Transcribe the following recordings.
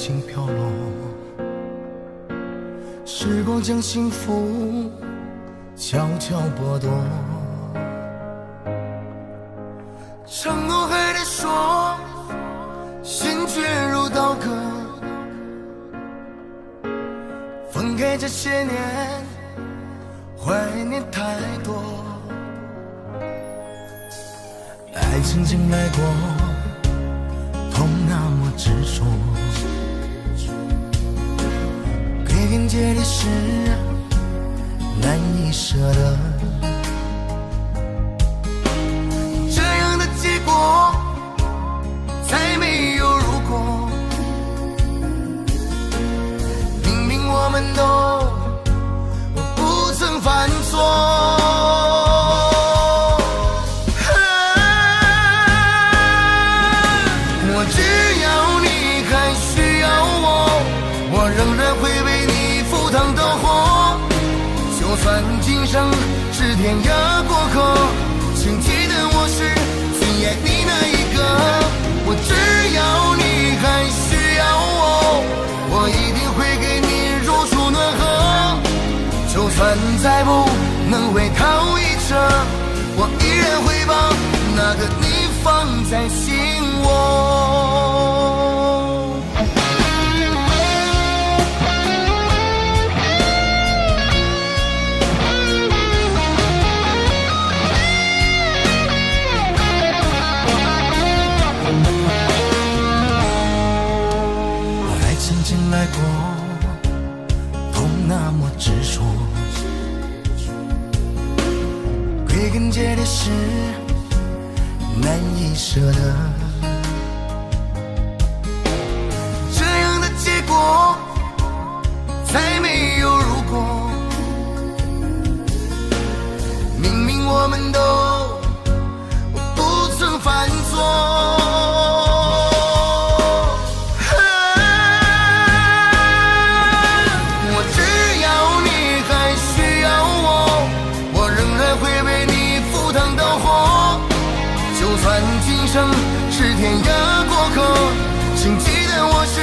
心飘落。时光将幸福悄悄剥夺，承诺还得说，心却如刀割。分开这些年，怀念太多。爱曾经来过，痛那么执着，归根结底是难以舍得。这样的结果再没有如果，明明我们都不曾犯错。就算今生是天涯过客，请记得我是最爱你那一个。我只要你还需要我，我一定会给你如初暖和。就算再不能回头一程，我依然会把那个你放在心窝。来过，痛那么执着，归根结底是难以舍得。这样的结果再没有如果，明明我们都不曾犯错。今生是天涯过客，请记得我是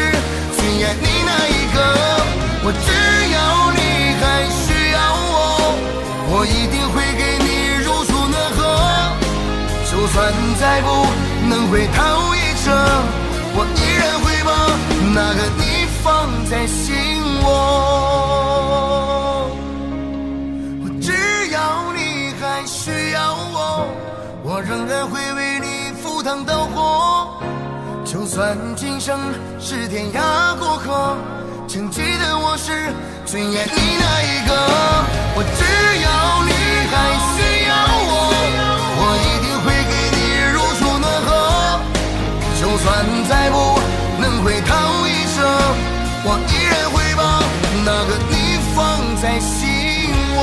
最爱你那一个。我只要你还需要我，我一定会给你如初暖和。就算再不能回头一程，我依然会把那个你放在心窝。我只要你还需要我，我仍然会为你赴汤蹈火。就算今生是天涯过客，请记得我是最爱你那一个。我只要你还需要我，我一定会给你如初暖和。就算再不能回头一程，我依然会把那个你放在心窝。